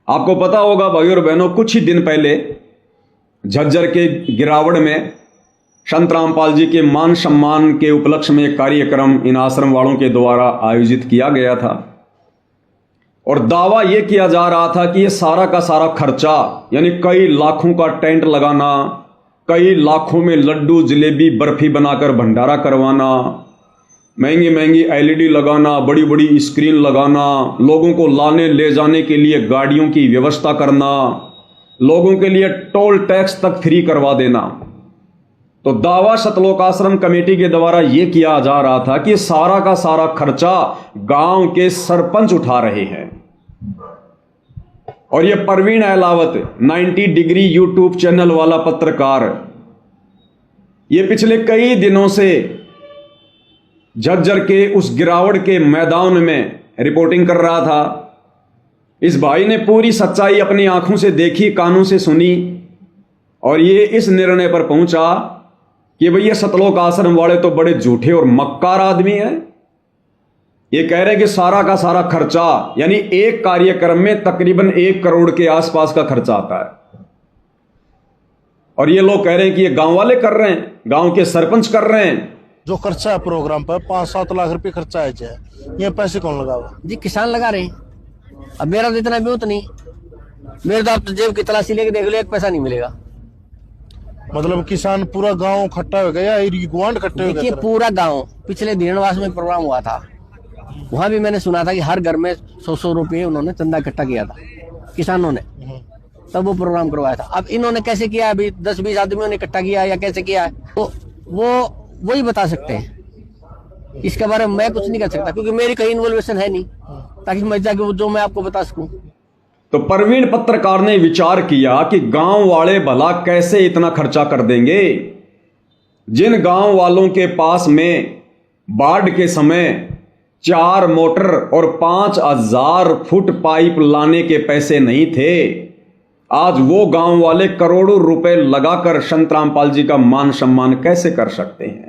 आपको पता होगा भाइयों और बहनों, कुछ ही दिन पहले झज्जर के गिरावड़ में संत रामपाल जी के मान सम्मान के उपलक्ष्य में एक कार्यक्रम इन आश्रम वालों के द्वारा आयोजित किया गया था और दावा यह किया जा रहा था कि यह सारा का सारा खर्चा, यानी कई लाखों का टेंट लगाना, कई लाखों में लड्डू जलेबी बर्फी बनाकर भंडारा करवाना, महंगी महंगी एलईडी लगाना, बड़ी बड़ी स्क्रीन लगाना, लोगों को लाने ले जाने के लिए गाड़ियों की व्यवस्था करना, लोगों के लिए टोल टैक्स तक फ्री करवा देना। तो दावा सतलोक आश्रम कमेटी के द्वारा यह किया जा रहा था कि सारा का सारा खर्चा गांव के सरपंच उठा रहे हैं। और यह Parveen Ahlawat 90 degree YouTube channel वाला पत्रकार, यह पिछले कई दिनों से झज्जर के उस गिरावड़ के मैदान में रिपोर्टिंग कर रहा था। इस भाई ने पूरी सच्चाई अपनी आंखों से देखी, कानों से सुनी और ये इस निर्णय पर पहुंचा कि भैया सतलोक आश्रम वाले तो बड़े झूठे और मक्कार आदमी हैं। ये कह रहे हैं कि सारा का सारा खर्चा, यानी एक कार्यक्रम में तकरीबन 1 करोड़ के आसपास का खर्चा आता है। और ये लोग कह रहे हैं कि ये गांव वाले कर रहे हैं, गांव के सरपंच कर रहे हैं। जो खर्चा है प्रोग्राम पर 5-7 लाख रुपए खर्चा है, ये पैसे कौन लगावा? जी किसान लगा रहे हैं। अब मेरा तो इतना भी नहीं, मेरे तो आप तो जेब की तलाशी लेके देख लो, एक पैसा नहीं मिलेगा। मतलब किसान पूरा गांव इकट्ठा हो गया या गुआंढ इकट्ठे हो गए? देखिए पूरा गांव, पिछले धीरणवास में प्रोग्राम हुआ था, वहां भी मैंने सुना था कि हर घर में 100-100 रुपये उन्होंने चंदा इकट्ठा किया था किसानों ने, तब वो प्रोग्राम करवाया था। अब इन्होंने कैसे किया, अभी 10-20 आदमियों ने इकट्ठा किया या कैसे किया है, तो वही बता सकते हैं। इसके बारे में मैं कुछ नहीं कर सकता क्योंकि मेरी कहीं इन्वॉल्वेशन है नहीं, ताकि मैं जाके जो मैं आपको बता सकूं। तो परवीन पत्रकार ने विचार किया कि गांव वाले भला कैसे इतना खर्चा कर देंगे। जिन गांव वालों के पास में बाढ़ के समय 4 मोटर और 5000 फुट पाइप लाने के पैसे नहीं थे, आज वो गांव वाले करोड़ों रुपए लगाकर संत रामपाल जी का मान सम्मान कैसे कर सकते हैं।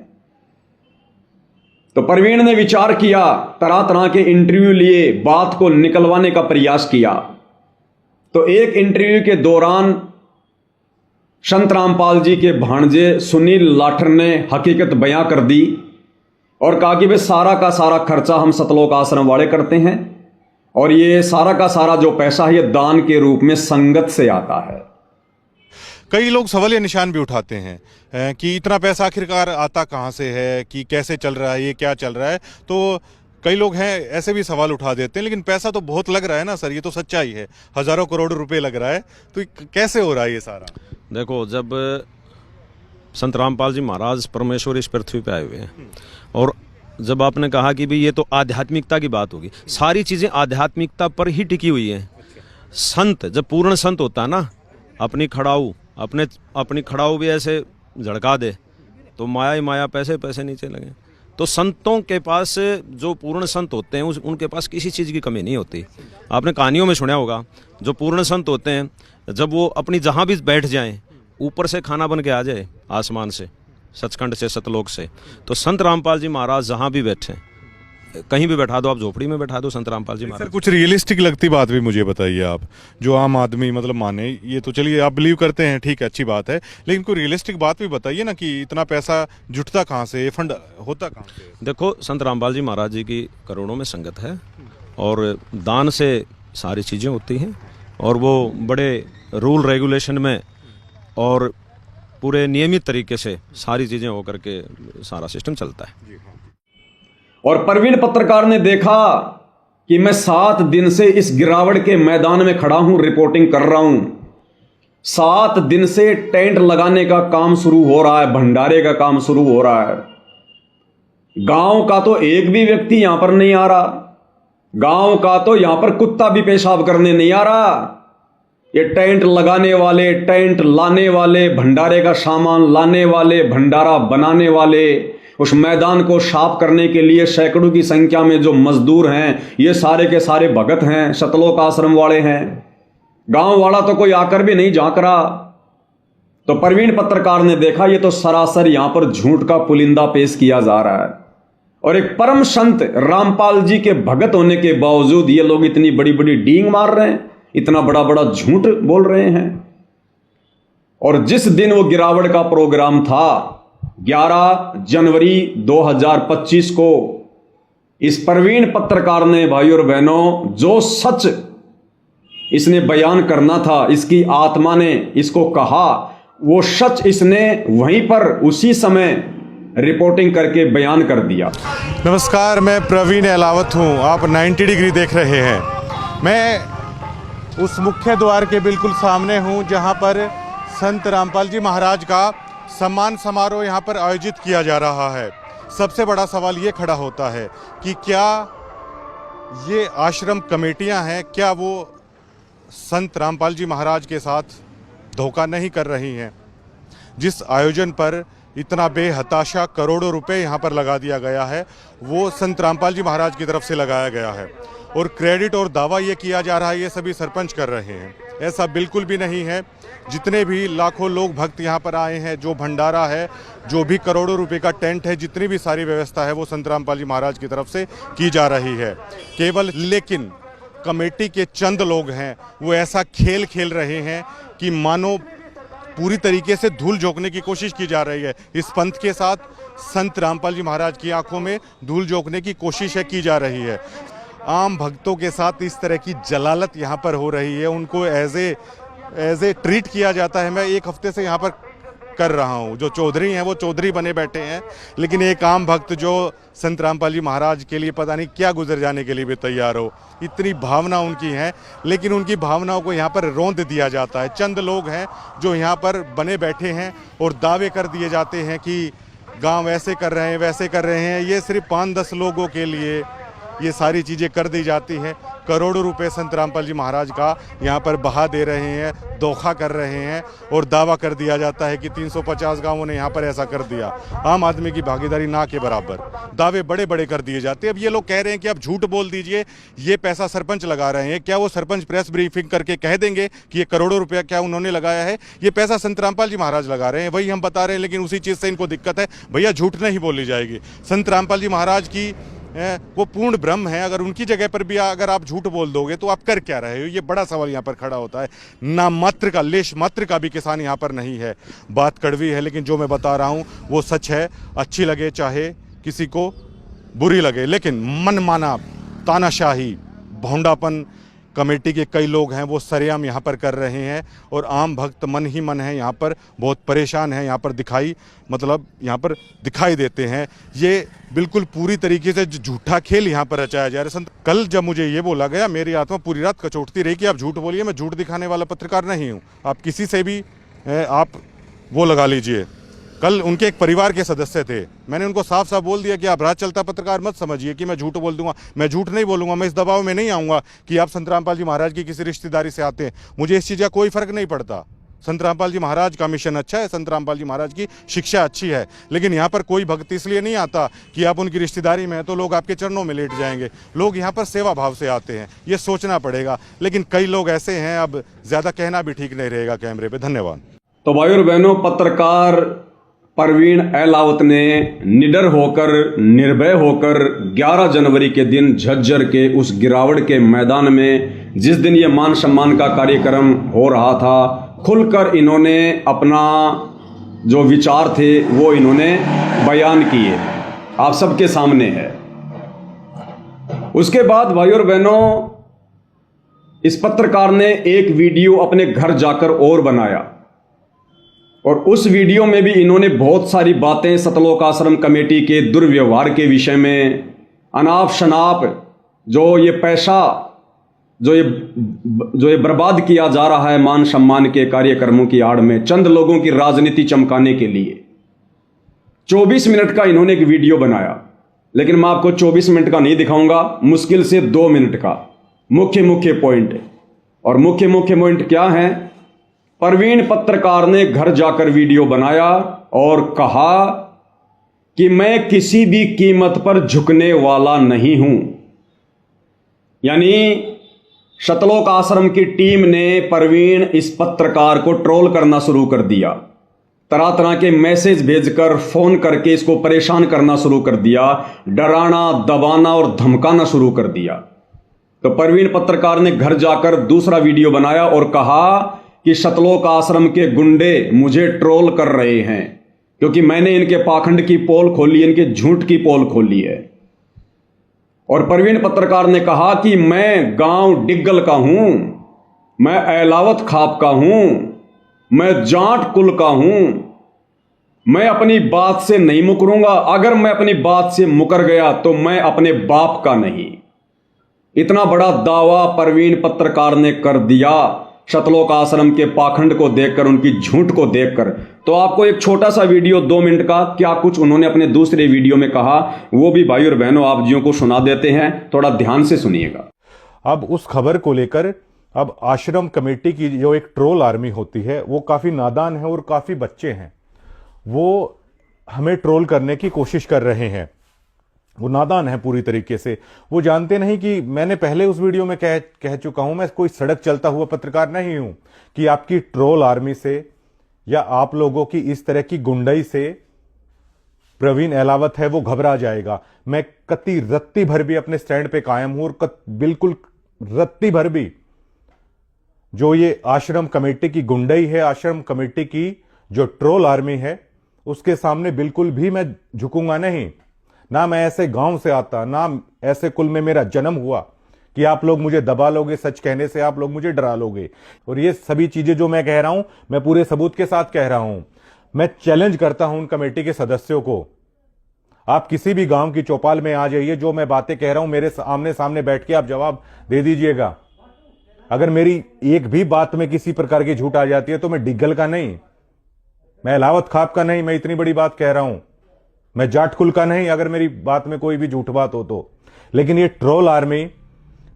तो परवीन ने विचार किया, तरह तरह के इंटरव्यू लिए, बात को निकलवाने का प्रयास किया। तो एक इंटरव्यू के दौरान संत रामपाल जी के भांजे सुनील लाठर ने हकीकत बयां कर दी और कहा कि वे सारा का सारा खर्चा हम सतलोक आश्रम वाले करते हैं और ये सारा का सारा जो पैसा है ये दान के रूप में संगत से आता है। कई लोग सवाल या निशान भी उठाते हैं कि इतना पैसा आखिरकार आता कहाँ से है, कि कैसे चल रहा है, ये क्या चल रहा है। तो कई लोग हैं ऐसे भी सवाल उठा देते हैं, लेकिन पैसा तो बहुत लग रहा है ना सर, ये तो सच्चाई है, हजारों करोड़ रुपए लग रहा है, तो कैसे हो रहा है ये सारा? देखो, जब संत रामपाल जी महाराज परमेश्वर इस पृथ्वी पे आए हुए हैं और जब आपने कहा कि भाई ये तो आध्यात्मिकता की बात होगी, सारी चीज़ें आध्यात्मिकता पर ही टिकी हुई हैं। संत जब पूर्ण संत होता है ना, अपनी खड़ाऊ भी ऐसे झड़का दे तो माया ही माया, पैसे पैसे नीचे लगे। तो संतों के पास जो पूर्ण संत होते हैं उनके पास किसी चीज़ की कमी नहीं होती। आपने कहानियों में सुना होगा, जो पूर्ण संत होते हैं जब वो अपनी जहाँ भी बैठ जाएं, ऊपर से खाना बन के आ जाए आसमान से, सचखंड से, सतलोक से। तो संत रामपाल जी महाराज जहाँ भी बैठे, कहीं भी बैठा दो, आप झोपड़ी में बैठा दो, संत रामपाल जी महाराज। सर कुछ रियलिस्टिक लगती बात भी मुझे बताइए आप, जो आम आदमी मतलब माने। ये तो चलिए आप बिलीव करते हैं, ठीक है, अच्छी बात है, लेकिन कोई रियलिस्टिक बात भी बताइए ना कि इतना पैसा जुटता कहाँ से, फंड होता कहाँ से? देखो, संत रामपाल जी महाराज जी की करोड़ों में संगत है और दान से सारी चीज़ें होती हैं और वो बड़े रूल रेगुलेशन में और पूरे नियमित तरीके से सारी चीज़ें होकर के सारा सिस्टम चलता है। और परवीन पत्रकार ने देखा कि मैं 7 दिन से इस गिरावड़ के मैदान में खड़ा हूं, रिपोर्टिंग कर रहा हूं। 7 दिन से टेंट लगाने का काम शुरू हो रहा है, भंडारे का काम शुरू हो रहा है। गांव का तो एक भी व्यक्ति यहां पर नहीं आ रहा, गांव का तो यहां पर कुत्ता भी पेशाब करने नहीं आ रहा। ये टेंट लगाने वाले, टेंट लाने वाले, भंडारे का सामान लाने वाले, भंडारा बनाने वाले, उस मैदान को साफ करने के लिए सैकड़ों की संख्या में जो मजदूर हैं, ये सारे के सारे भगत हैं, सतलोक आश्रम वाले हैं। गांव वाला तो कोई आकर भी नहीं झांक रहा। तो परवीन पत्रकार ने देखा ये तो सरासर यहां पर झूठ का पुलिंदा पेश किया जा रहा है और एक परम संत रामपाल जी के भगत होने के बावजूद ये लोग इतनी बड़ी बड़ी डींग मार रहे हैं। इतना बड़ा बड़ा झूठ बोल रहे हैं। और जिस दिन वो गिरावट का प्रोग्राम था 11 जनवरी 2025 को, इस प्रवीण पत्रकार ने भाई और बहनों जो सच इसने बयान करना था, इसकी आत्मा ने इसको कहा, वो सच इसने वहीं पर उसी समय रिपोर्टिंग करके बयान कर दिया। नमस्कार, मैं प्रवीण अहलावत हूँ। आप 90 डिग्री देख रहे हैं। मैं उस मुख्य द्वार के बिल्कुल सामने हूँ जहाँ पर संत रामपाल जी महाराज का सम्मान समारोह यहाँ पर आयोजित किया जा रहा है। सबसे बड़ा सवाल ये खड़ा होता है कि क्या ये आश्रम कमेटियाँ हैं, क्या वो संत रामपाल जी महाराज के साथ धोखा नहीं कर रही हैं? जिस आयोजन पर इतना बेहताशा करोड़ों रुपए यहाँ पर लगा दिया गया है, वो संत रामपाल जी महाराज की तरफ से लगाया गया है। और क्रेडिट और दावा ये किया जा रहा है ये सभी सरपंच कर रहे हैं। ऐसा बिल्कुल भी नहीं है। जितने भी लाखों लोग भक्त यहाँ पर आए हैं, जो भंडारा है, जो भी करोड़ों रुपए का टेंट है, जितनी भी सारी व्यवस्था है वो संत रामपाल जी महाराज की तरफ से की जा रही है केवल। लेकिन कमेटी के चंद लोग हैं वो ऐसा खेल खेल रहे हैं कि मानो पूरी तरीके से धूल झोंकने की कोशिश की जा रही है। इस पंथ के साथ संत रामपाल जी महाराज की आंखों में धूल झोंकने की कोशिश की जा रही है। आम भक्तों के साथ इस तरह की जलालत यहाँ पर हो रही है, उनको एज ए ट्रीट किया जाता है। मैं एक हफ्ते से यहाँ पर कर रहा हूँ। जो चौधरी हैं वो चौधरी बने बैठे हैं, लेकिन एक आम भक्त जो संत रामपाल जी महाराज के लिए पता नहीं क्या गुजर जाने के लिए भी तैयार हो, इतनी भावना उनकी है, लेकिन उनकी भावनाओं को यहाँ पर रौंद दिया जाता है। चंद लोग हैं जो यहाँ पर बने बैठे हैं और दावे कर दिए जाते हैं कि गांव ऐसे कर रहे हैं, वैसे कर रहे हैं। ये सिर्फ 5-10 लोगों के लिए ये सारी चीज़ें कर दी जाती हैं। करोड़ों रुपए संत रामपाल जी महाराज का यहाँ पर बहा दे रहे हैं, धोखा कर रहे हैं और दावा कर दिया जाता है कि 350 गांवों ने यहाँ पर ऐसा कर दिया। आम आदमी की भागीदारी ना के बराबर, दावे बड़े बड़े कर दिए जाते हैं। अब ये लोग कह रहे हैं कि आप झूठ बोल दीजिए, ये पैसा सरपंच लगा रहे हैं। क्या वो सरपंच प्रेस ब्रीफिंग करके कह देंगे कि ये करोड़ों रुपया क्या उन्होंने लगाया है? ये पैसा संत रामपाल जी महाराज लगा रहे हैं, वही हम बता रहे हैं। लेकिन उसी चीज़ से इनको दिक्कत है, भैया झूठ नहीं बोली जाएगी। संत रामपाल जी महाराज की वो पूर्ण ब्रह्म है। अगर उनकी जगह पर भी अगर आप झूठ बोल दोगे तो आप कर क्या रहे हो? ये बड़ा सवाल यहाँ पर खड़ा होता है। ना मात्र का, लेश मात्र का भी किसान यहाँ पर नहीं है। बात कड़वी है, लेकिन जो मैं बता रहा हूँ वो सच है। अच्छी लगे चाहे किसी को बुरी लगे, लेकिन मनमाना तानाशाही भोंडापन कमेटी के कई लोग हैं वो सरेआम यहाँ पर कर रहे हैं। और आम भक्त मन ही मन है यहाँ पर बहुत परेशान है। यहाँ पर यहाँ पर दिखाई देते हैं। ये बिल्कुल पूरी तरीके से झूठा खेल यहाँ पर रचाया जा रहा है। कल जब मुझे ये बोला गया, मेरी आत्मा पूरी रात कचोटती रही कि आप झूठ बोलिए। मैं झूठ दिखाने वाला पत्रकार नहीं हूँ। आप किसी से भी आप वो लगा लीजिए। कल उनके एक परिवार के सदस्य थे, मैंने उनको साफ साफ बोल दिया कि आप रात चलता पत्रकार मत समझिए कि मैं झूठ बोल दूंगा। मैं झूठ नहीं बोलूंगा। मैं इस दबाव में नहीं आऊँगा कि आप संत रामपाल जी महाराज की किसी रिश्तेदारी से आते हैं। मुझे इस चीज़ का कोई फ़र्क नहीं पड़ता। संत रामपाल जी महाराज का मिशन अच्छा है, संत रामपाल जी महाराज की शिक्षा अच्छी है, लेकिन यहाँ पर कोई भक्त इसलिए नहीं आता कि आप उनकी रिश्तेदारी में हैं तो लोग आपके चरणों में लेट जाएंगे। लोग यहाँ पर सेवा भाव से आते हैं, ये सोचना पड़ेगा। लेकिन कई लोग ऐसे हैं, अब ज़्यादा कहना भी ठीक नहीं रहेगा कैमरे पर। धन्यवाद। तो भाई और बहनों, पत्रकार प्रवीण अहलावत ने निडर होकर, निर्भय होकर 11 जनवरी के दिन झज्जर के उस गिरावट के मैदान में, जिस दिन ये मान सम्मान का कार्यक्रम हो रहा था, खुलकर इन्होंने अपना जो विचार थे वो इन्होंने बयान किए, आप सबके सामने है। उसके बाद भाई और बहनों, इस पत्रकार ने एक वीडियो अपने घर जाकर और बनाया, और उस वीडियो में भी इन्होंने बहुत सारी बातें सतलोक आश्रम कमेटी के दुर्व्यवहार के विषय में, अनाप शनाप जो ये पैसा जो ये बर्बाद किया जा रहा है मान सम्मान के कार्यक्रमों की आड़ में, चंद लोगों की राजनीति चमकाने के लिए 24 मिनट का इन्होंने एक वीडियो बनाया। लेकिन मैं आपको 24 मिनट का नहीं दिखाऊंगा, मुश्किल से 2 मिनट का मुख्य पॉइंट। और मुख्य पॉइंट क्या है? प्रवीण पत्रकार ने घर जाकर वीडियो बनाया और कहा कि मैं किसी भी कीमत पर झुकने वाला नहीं हूं। यानी सतलोक आश्रम की टीम ने प्रवीण इस पत्रकार को ट्रोल करना शुरू कर दिया, तरह तरह के मैसेज भेजकर, फोन करके इसको परेशान करना शुरू कर दिया, डराना, दबाना और धमकाना शुरू कर दिया। तो परवीन पत्रकार ने घर जाकर दूसरा वीडियो बनाया और कहा कि सतलोक आश्रम के गुंडे मुझे ट्रोल कर रहे हैं क्योंकि मैंने इनके पाखंड की पोल खोली, इनके झूठ की पोल खोली है। और परवीन पत्रकार ने कहा कि मैं गांव डिग्गल का हूं, मैं एलावत खाप का हूं, मैं जाट कुल का हूं, मैं अपनी बात से नहीं मुकरूंगा। अगर मैं अपनी बात से मुकर गया तो मैं अपने बाप का नहीं। इतना बड़ा दावा परवीन पत्रकार ने कर दिया सतलोक आश्रम के पाखंड को देखकर, उनकी झूठ को देखकर। तो आपको एक छोटा सा वीडियो 2 मिनट का क्या कुछ उन्होंने अपने दूसरे वीडियो में कहा वो भी भाई और बहनों आप जियों को सुना देते हैं, थोड़ा ध्यान से सुनिएगा। अब उस खबर को लेकर अब आश्रम कमेटी की जो एक ट्रोल आर्मी होती है वो काफी नादान है और काफी बच्चे हैं, वो हमें ट्रोल करने की कोशिश कर रहे हैं। वो नादान है पूरी तरीके से। वो जानते नहीं कि मैंने पहले उस वीडियो में कह चुका हूं, मैं कोई सड़क चलता हुआ पत्रकार नहीं हूं कि आपकी ट्रोल आर्मी से या आप लोगों की इस तरह की गुंडई से प्रवीण एलावत है वो घबरा जाएगा। मैं कति रत्ती भर भी अपने स्टैंड पे कायम हूं और बिल्कुल रत्ती भर भी जो ये आश्रम कमेटी की गुंडई है, आश्रम कमेटी की जो ट्रोल आर्मी है, उसके सामने बिल्कुल भी मैं झुकूंगा नहीं। ना मैं ऐसे गांव से आता, ना ऐसे कुल में मेरा जन्म हुआ कि आप लोग मुझे दबा लोगे, सच कहने से आप लोग मुझे डरा लोगे। और ये सभी चीजें जो मैं कह रहा हूं मैं पूरे सबूत के साथ कह रहा हूं। मैं चैलेंज करता हूं उन कमेटी के सदस्यों को, आप किसी भी गांव की चौपाल में आ जाइए, जो मैं बातें कह रहा हूं मेरे आमने सामने बैठ के आप जवाब दे दीजिएगा। अगर मेरी एक भी बात में किसी प्रकार की झूठ आ जाती है तो मैं डिग्गल का नहीं, मैं एलावत खाप का नहीं, मैं इतनी बड़ी बात कह रहा हूं, मैं जाट कुल का नहीं, अगर मेरी बात में कोई भी झूठ बात हो तो। लेकिन ये ट्रोल आर्मी,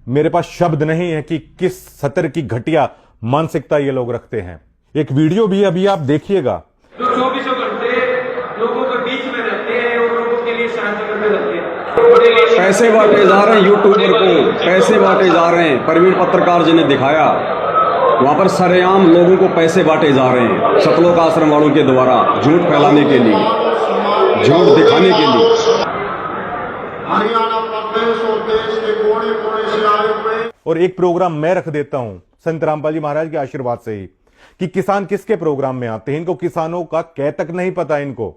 मेरे पास शब्द नहीं है कि किस सतर की घटिया मानसिकता ये लोग रखते हैं। एक वीडियो भी अभी आप देखिएगा। जो 24 घंटे लोगों के बीच में रहते हैं और लोगों के लिए सहायता करते रहते हैं। पैसे बांटे जा रहे हैं यूट्यूबर को, पैसे बांटे जा रहे हैं। परवीन पत्रकार जी ने दिखाया वहां पर सरेआम लोगों को पैसे बांटे जा रहे हैं सतलोक आश्रम वालों के द्वारा, झूठ फैलाने के लिए, झूठ दिखाने के लिए। हरियाणा प्रदेश और देश के कोने कोने से आए हुए और एक प्रोग्राम मैं रख देता हूं संत रामपाल जी महाराज के आशीर्वाद से ही कि किसान किसके प्रोग्राम में आते हैं। इनको किसानों का कह तक नहीं पता इनको।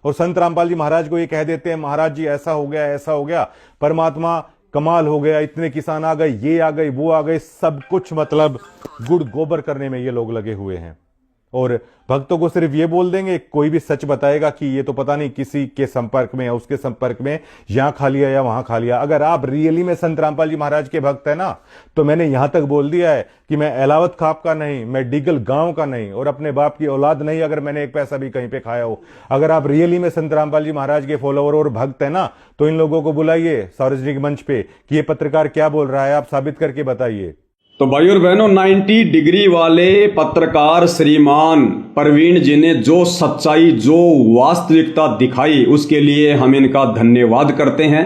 और संत रामपाल जी महाराज को ये कह देते हैं महाराज जी ऐसा हो गया, ऐसा हो गया, परमात्मा कमाल हो गया, इतने किसान आ गए, ये आ गए, वो आ गए, सब कुछ मतलब गुड़ गोबर करने में ये लोग लगे हुए हैं। और भक्तों को सिर्फ ये बोल देंगे, कोई भी सच बताएगा कि ये तो पता नहीं किसी के संपर्क में या उसके संपर्क में यहां खा लिया या वहां खा लिया। अगर आप रियली में संत रामपाल जी महाराज के भक्त है ना, तो मैंने यहां तक बोल दिया है कि मैं एलावत खाप का नहीं, मैं डिगल गांव का नहीं और अपने बाप की औलाद नहीं, अगर मैंने एक पैसा भी कहीं पे खाया हो। अगर आप रियली में संत रामपाल जी महाराज के फॉलोअर और भक्त है ना, तो इन लोगों को बुलाइए सार्वजनिक मंच पे कि ये पत्रकार क्या बोल रहा है, आप साबित करके बताइए। तो भाई और बहनों, 90 डिग्री वाले पत्रकार श्रीमान परवीन जी ने जो सच्चाई, जो वास्तविकता दिखाई, उसके लिए हम इनका धन्यवाद करते हैं।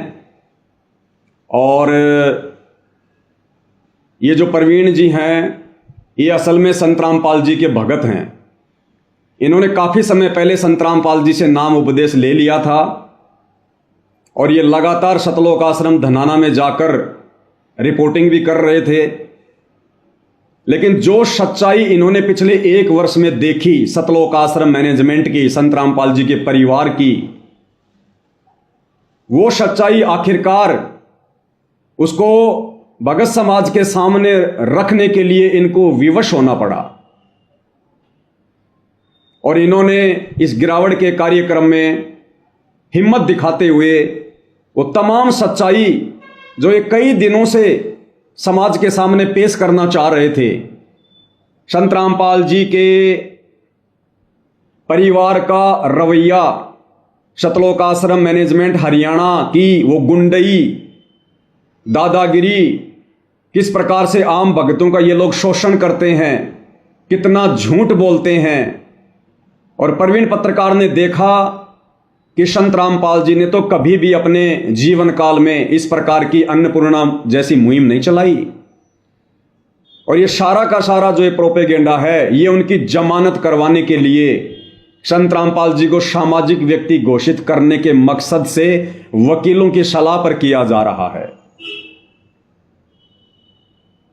और ये जो परवीन जी हैं, ये असल में संत रामपाल जी के भगत हैं। इन्होंने काफी समय पहले संत रामपाल जी से नाम उपदेश ले लिया था और ये लगातार सतलोक आश्रम धनाना में जाकर रिपोर्टिंग भी कर रहे थे। लेकिन जो सच्चाई इन्होंने पिछले 1 वर्ष में देखी सतलोक आश्रम मैनेजमेंट की, संत रामपाल जी के परिवार की, वो सच्चाई आखिरकार उसको भगत समाज के सामने रखने के लिए इनको विवश होना पड़ा। और इन्होंने इस गिरावट के कार्यक्रम में हिम्मत दिखाते हुए वो तमाम सच्चाई जो ये कई दिनों से समाज के सामने पेश करना चाह रहे थे, संत रामपाल जी के परिवार का रवैया, सतलोक आश्रम मैनेजमेंट हरियाणा की वो गुंडई, दादागिरी, किस प्रकार से आम भक्तों का ये लोग शोषण करते हैं, कितना झूठ बोलते हैं। और परवीन पत्रकार ने देखा कि संत रामपाल जी ने तो कभी भी अपने जीवन काल में इस प्रकार की अन्नपूर्णा जैसी मुहिम नहीं चलाई। और ये सारा का सारा जो ये प्रोपेगेंडा है, ये उनकी जमानत करवाने के लिए, संत रामपाल जी को सामाजिक व्यक्ति घोषित करने के मकसद से वकीलों की सलाह पर किया जा रहा है।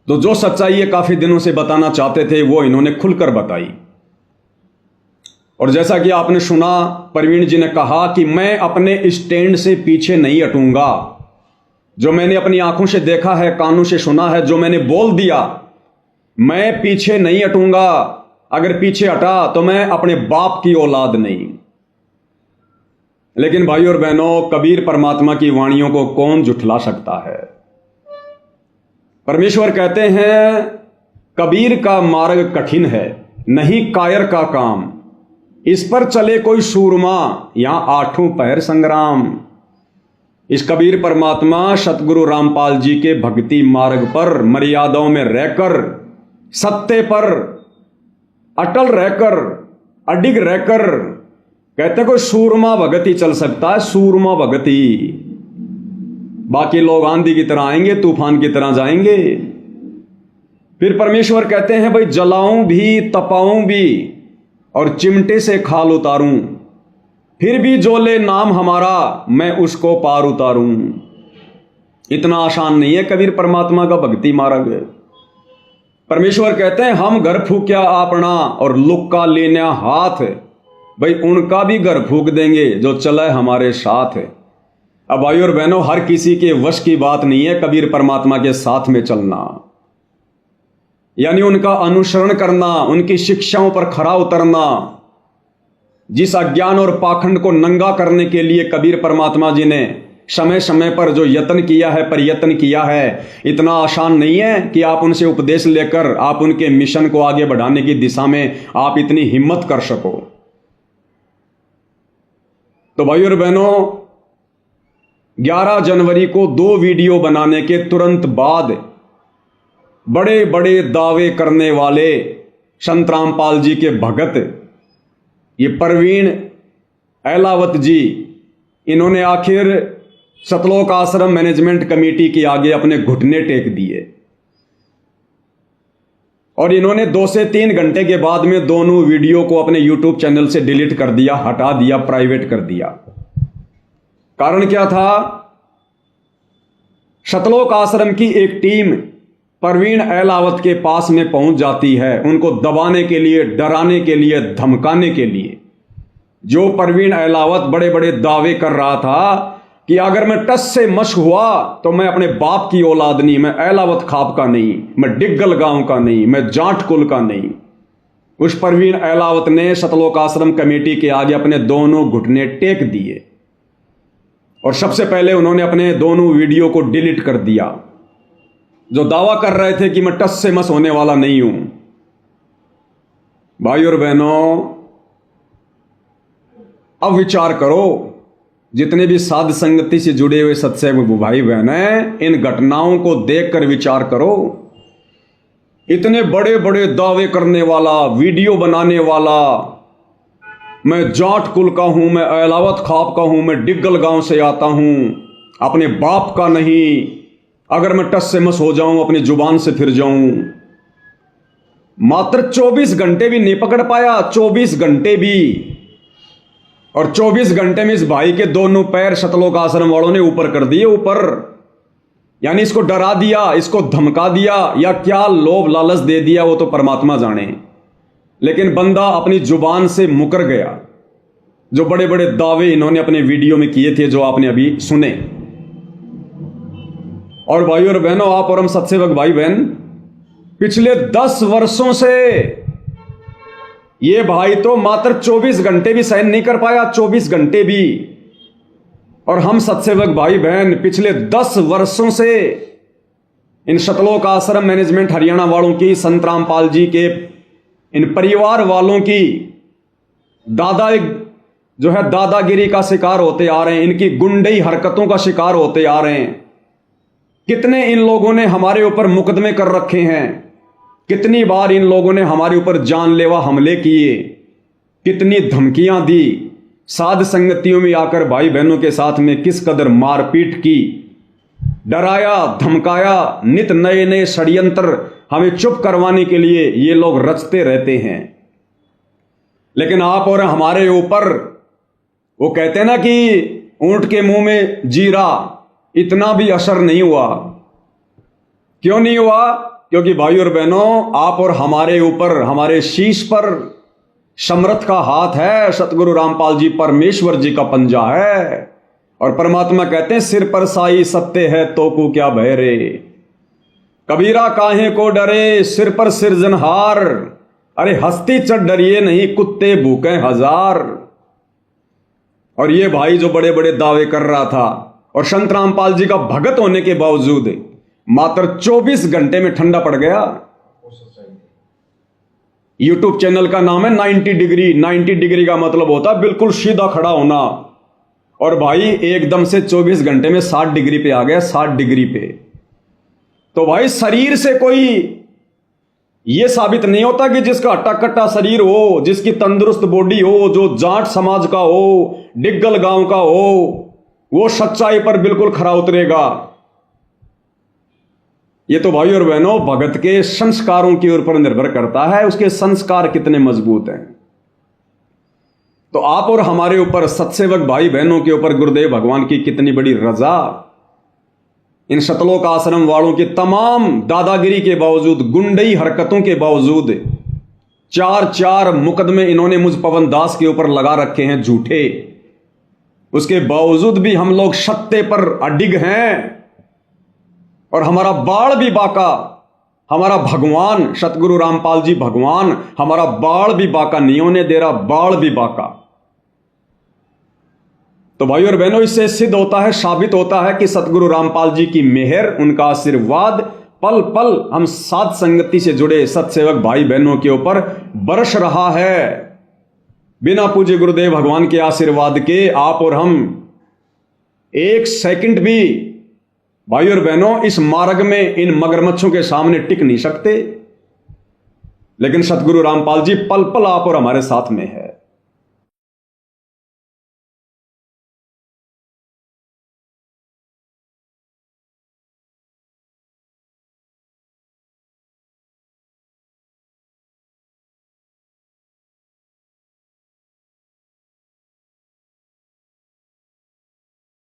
तो जो सच्चाई ये काफी दिनों से बताना चाहते थे वो इन्होंने खुलकर बताई। और जैसा कि आपने सुना, प्रवीण जी ने कहा कि मैं अपने स्टैंड से पीछे नहीं हटूंगा। जो मैंने अपनी आंखों से देखा है, कानों से सुना है, जो मैंने बोल दिया, मैं पीछे नहीं हटूंगा। अगर पीछे हटा तो मैं अपने बाप की औलाद नहीं। लेकिन भाई और बहनों, कबीर परमात्मा की वाणियों को कौन झुठला सकता है। परमेश्वर कहते हैं, कबीर का मार्ग कठिन है, नहीं कायर का काम, इस पर चले कोई सूरमा, यहां आठों पहर संग्राम। इस कबीर परमात्मा सतगुरु रामपाल जी के भक्ति मार्ग पर मर्यादाओं में रहकर, सत्य पर अटल रहकर, अडिग रहकर, कहते कोई सूरमा भगत ही चल सकता है, सूरमा भगत ही। बाकी लोग आंधी की तरह आएंगे, तूफान की तरह जाएंगे। फिर परमेश्वर कहते हैं, भाई जलाऊं भी, तपाऊं भी और चिमटे से खाल उतारूं, फिर भी जो ले नाम हमारा मैं उसको पार उतारूं। इतना आसान नहीं है कबीर परमात्मा का भक्ति मार्ग। परमेश्वर कहते हैं, हम घर फूक्या आपना और लुक्का लेना हाथ, भाई उनका भी घर फूक देंगे जो चला हमारे साथ। अब भाई और बहनों, हर किसी के वश की बात नहीं है कबीर परमात्मा के साथ में चलना, यानी उनका अनुसरण करना, उनकी शिक्षाओं पर खरा उतरना। जिस अज्ञान और पाखंड को नंगा करने के लिए कबीर परमात्मा जी ने समय समय पर जो यत्न किया है, प्रयत्न किया है, इतना आसान नहीं है कि आप उनसे उपदेश लेकर आप उनके मिशन को आगे बढ़ाने की दिशा में आप इतनी हिम्मत कर सको। तो भाई और बहनों, 11 जनवरी को 2 वीडियो बनाने के तुरंत बाद बड़े बड़े दावे करने वाले संत रामपाल जी के भगत, ये प्रवीण अहलावत जी, इन्होंने आखिर सतलोक आश्रम मैनेजमेंट कमेटी के आगे अपने घुटने टेक दिए और इन्होंने 2 से 3 घंटे के बाद में दोनों वीडियो को अपने यूट्यूब चैनल से डिलीट कर दिया, हटा दिया, प्राइवेट कर दिया। कारण क्या था? सतलोक आश्रम की एक टीम प्रवीण अहलावत के पास में पहुंच जाती है, उनको दबाने के लिए, डराने के लिए, धमकाने के लिए। जो प्रवीण अहलावत बड़े बड़े दावे कर रहा था कि अगर मैं टस से मश हुआ तो मैं अपने बाप की औलाद नहीं, मैं अहलावत खाप का नहीं, मैं डिग्गल गांव का नहीं, मैं जाट कुल का नहीं। उस प्रवीण अहलावत ने सतलोक आश्रम कमेटी के आगे अपने दोनों घुटने टेक दिए और सबसे पहले उन्होंने अपने दोनों वीडियो को डिलीट कर दिया। जो दावा कर रहे थे कि मैं टस से मस होने वाला नहीं हूं। भाई और बहनों, अब विचार करो, जितने भी साध संगति से जुड़े हुए सत्संग भाई बहन हैं, इन घटनाओं को देखकर विचार करो। इतने बड़े बड़े दावे करने वाला, वीडियो बनाने वाला, मैं जाट कुल का हूं, मैं अहलावत खाप का हूं, मैं डिग्गल गांव से आता हूं, अपने बाप का नहीं, अगर मैं टस से मस हो जाऊं, अपनी जुबान से फिर जाऊं। मात्र 24 घंटे भी नहीं पकड़ पाया, 24 घंटे भी। और 24 घंटे में इस भाई के दोनों पैर सतलोक आश्रम वालों ने ऊपर कर दिए, ऊपर। यानी इसको डरा दिया, इसको धमका दिया, या क्या लोभ लालच दे दिया वो तो परमात्मा जाने। लेकिन बंदा अपनी जुबान से मुकर गया। जो बड़े बड़े दावे इन्होंने अपने वीडियो में किए थे, जो आपने अभी सुने। और भाई और बहनों, आप और हम सत्सेवक भाई बहन, पिछले 10 वर्षों से ये भाई तो मात्र 24 घंटे भी सहन नहीं कर पाया, 24 घंटे भी। और हम सत्सेवक भाई बहन पिछले 10 वर्षों से इन सतलोक आश्रम मैनेजमेंट हरियाणा वालों की, संत रामपाल जी के इन परिवार वालों की दादागिरी का शिकार होते आ रहे हैं, इनकी गुंडई हरकतों का शिकार होते आ रहे हैं। कितने इन लोगों ने हमारे ऊपर मुकदमे कर रखे हैं, कितनी बार इन लोगों ने हमारे ऊपर जानलेवा हमले किए, कितनी धमकियां दी, साध संगतियों में आकर भाई बहनों के साथ में किस कदर मारपीट की, डराया, धमकाया, नित नए नए षड्यंत्र हमें चुप करवाने के लिए ये लोग रचते रहते हैं। लेकिन आप और हमारे ऊपर, वो कहते हैं ना कि ऊंट के मुंह में जीरा, इतना भी असर नहीं हुआ। क्यों नहीं हुआ? क्योंकि भाई और बहनों, आप और हमारे ऊपर, हमारे शीश पर समर्थ का हाथ है, सतगुरु रामपाल जी परमेश्वर जी का पंजा है। और परमात्मा कहते हैं, सिर पर साई सत्य है तो को क्या भय रे, कबीरा काहे को डरे, सिर पर सिरजनहार, अरे हस्ती चढ़ डरिए नहीं, कुत्ते भूखे हजार। और ये भाई जो बड़े बड़े दावे कर रहा था और संत रामपाल जी का भगत होने के बावजूद मात्र 24 घंटे में ठंडा पड़ गया। यूट्यूब चैनल का नाम है 90 डिग्री। 90 डिग्री का मतलब होता है बिल्कुल सीधा खड़ा होना। और भाई एकदम से 24 घंटे में 60 डिग्री पे आ गया, 60 डिग्री पे। तो भाई शरीर से कोई यह साबित नहीं होता कि जिसका हट्टा कट्टा शरीर हो, जिसकी तंदुरुस्त बॉडी हो, जो जाट समाज का हो, डिग्गल गांव का हो, वो सच्चाई पर बिल्कुल खरा उतरेगा। ये तो भाई और बहनों भगत के संस्कारों के ऊपर निर्भर करता है, उसके संस्कार कितने मजबूत हैं। तो आप और हमारे ऊपर, सत्सेवक भाई बहनों के ऊपर गुरुदेव भगवान की कितनी बड़ी रजा। इन शतलोक आश्रम वालों की तमाम दादागिरी के बावजूद, गुंडई हरकतों के बावजूद 4 मुकदमे इन्होंने मुझ पवन दास के ऊपर लगा रखे हैं झूठे। उसके बावजूद भी हम लोग सत्य पर अडिग हैं। और हमारा बाण भी बाका, हमारा भगवान सतगुरु रामपाल जी भगवान हमारा बाण भी बाका नहीं होने दे रहा, बाण भी बाका। तो भाई और बहनों, इससे सिद्ध होता है, साबित होता है कि सतगुरु रामपाल जी की मेहर, उनका आशीर्वाद पल पल हम साध संगति से जुड़े सत्सेवक भाई बहनों के ऊपर बरस रहा है। बिना पूज्य गुरुदेव भगवान के आशीर्वाद के आप और हम एक सेकंड भी भाई और बहनों इस मार्ग में इन मगरमच्छों के सामने टिक नहीं सकते। लेकिन सतगुरु रामपाल जी पल पल आप और हमारे साथ में है।